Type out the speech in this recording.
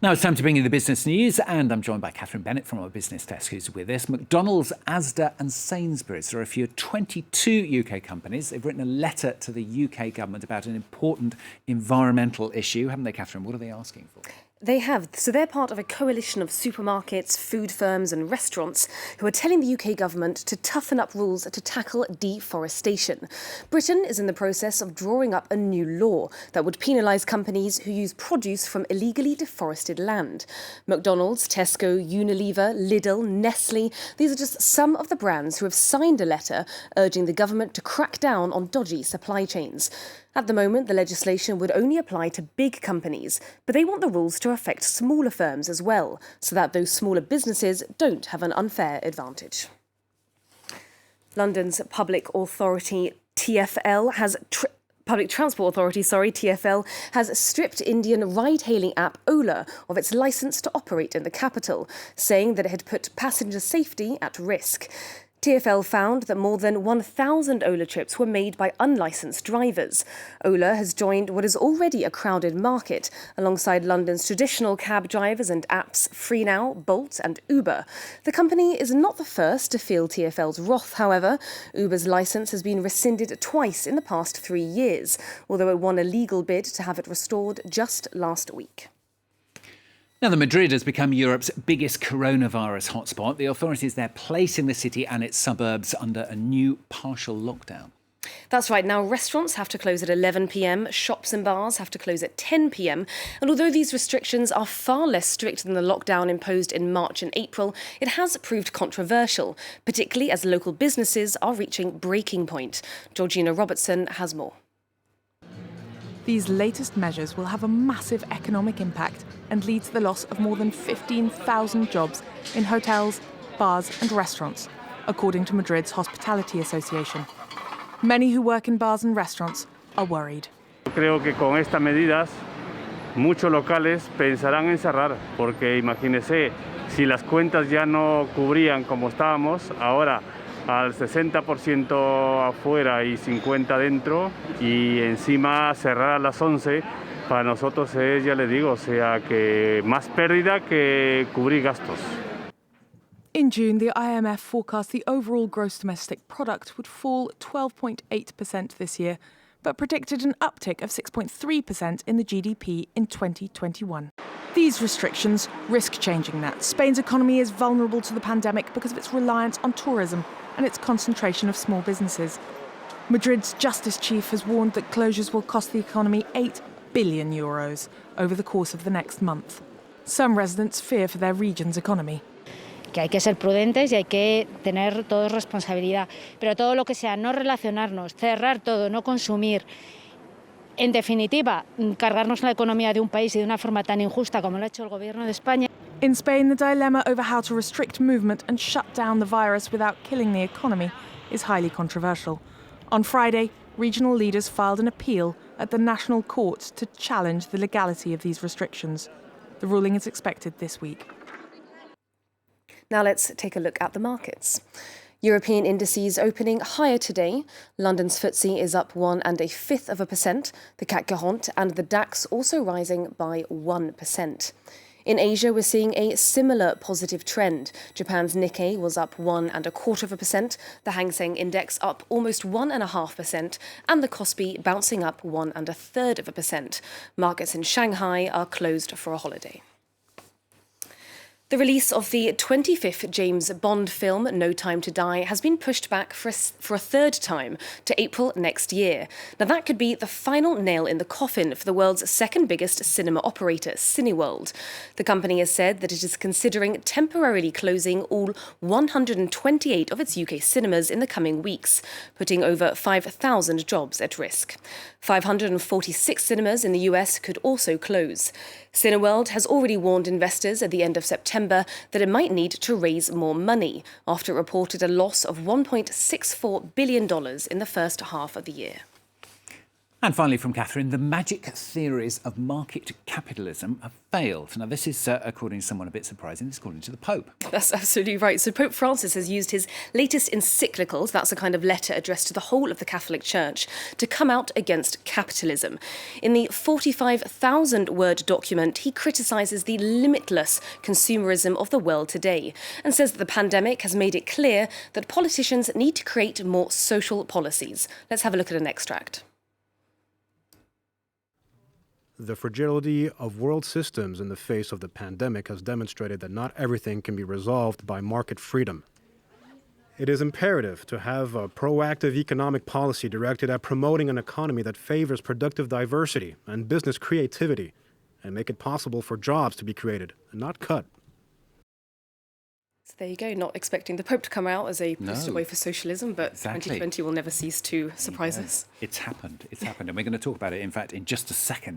Now it's time to bring you the business news, and I'm joined by Catherine Bennett from our business desk who's with us. McDonald's, Asda and Sainsbury's are a few of 22 UK companies. They've written a letter to the UK government about an important environmental issue, haven't they, Catherine? What are they asking for? They have. So they're part of a coalition of supermarkets, food firms and restaurants who are telling the UK government to toughen up rules to tackle deforestation. Britain is in the process of drawing up a new law that would penalise companies who use produce from illegally deforested land. McDonald's, Tesco, Unilever, Lidl, Nestle, these are just some of the brands who have signed a letter urging the government to crack down on dodgy supply chains. At the moment, the legislation would only apply to big companies, but they want the rules to affect smaller firms as well, so that those smaller businesses don't have an unfair advantage. London's public authority Public Transport Authority, TfL, has stripped Indian ride-hailing app Ola of its licence to operate in the capital, saying that it had put passenger safety at risk. TfL found that more than 1,000 Ola trips were made by unlicensed drivers. Ola has joined what is already a crowded market, alongside London's traditional cab drivers and apps FreeNow, Bolt and Uber. The company is not the first to feel TfL's wrath, however. Uber's licence has been rescinded twice in the past 3 years, although it won a legal bid to have it restored just last week. Now, Madrid has become Europe's biggest coronavirus hotspot. The authorities there placing the city and its suburbs under a new partial lockdown. That's right. Now, restaurants have to close at 11 p.m, shops and bars have to close at 10 p.m. And although these restrictions are far less strict than the lockdown imposed in March and April, it has proved controversial, particularly as local businesses are reaching breaking point. Georgina Robertson has more. These latest measures will have a massive economic impact and lead to the loss of more than 15,000 jobs in hotels, bars and restaurants, according to Madrid's Hospitality Association. Many who work in bars and restaurants are worried. Creo que con estas medidas muchos locales pensarán en cerrar, porque imagínese, si las cuentas ya no cubrían como estábamos, ahora al 60% afuera y 50% dentro, y encima cerrar a las 11, para nosotros es, ya le digo, o sea que más pérdida que cubrir gastos. In June, the IMF forecast the overall gross domestic product would fall 12.8% this year, but predicted an uptick of 6.3% in the GDP in 2021. These restrictions risk changing that. Spain's economy is vulnerable to the pandemic because of its reliance on tourism and its concentration of small businesses. Madrid's justice chief has warned that closures will cost the economy €8 billion over the course of the next month. Some residents fear for their region's economy. Que hay que ser prudentes y hay que tener todos responsabilidad, pero todo lo que sea no relacionarnos, cerrar todo, no consumir, en definitiva, cargarnos la economía de un país y de una forma tan injusta como lo ha hecho el gobierno de España. In Spain, the dilemma over how to restrict movement and shut down the virus without killing the economy is highly controversial. On Friday, regional leaders filed an appeal at the National Court to challenge the legality of these restrictions. The ruling is expected this week. Now let's take a look at the markets. European indices opening higher today. London's FTSE is up 1.1%, the CAC 40 and the DAX also rising by 1%. In Asia, we're seeing a similar positive trend. Japan's Nikkei was up 1.25%, the Hang Seng Index up almost 1.5%, and the Kospi bouncing up 1.33%. Markets in Shanghai are closed for a holiday. The release of the 25th James Bond film, No Time to Die, has been pushed back for a third time to April next year. Now, that could be the final nail in the coffin for the world's second biggest cinema operator, Cineworld. The company has said that it is considering temporarily closing all 128 of its UK cinemas in the coming weeks, putting over 5,000 jobs at risk. 546 cinemas in the US could also close. Cineworld has already warned investors at the end of September that it might need to raise more money after it reported a loss of $1.64 billion in the first half of the year. And finally from Catherine, the magic theories of market capitalism have failed. Now this is, according to someone a bit surprising, it's according to the Pope. That's absolutely right. So Pope Francis has used his latest encyclicals, that's a kind of letter addressed to the whole of the Catholic Church, to come out against capitalism. In the 45,000-word document, he criticises the limitless consumerism of the world today and says that the pandemic has made it clear that politicians need to create more social policies. Let's have a look at an extract. The fragility of world systems in the face of the pandemic has demonstrated that not everything can be resolved by market freedom. It is imperative to have a proactive economic policy directed at promoting an economy that favors productive diversity and business creativity and make it possible for jobs to be created and not cut. So there you go, not expecting the Pope to come out as a poster No. boy for socialism, but Exactly. 2020 will never cease to surprise us. It's happened, and we're going to talk about it, in fact, in just a second.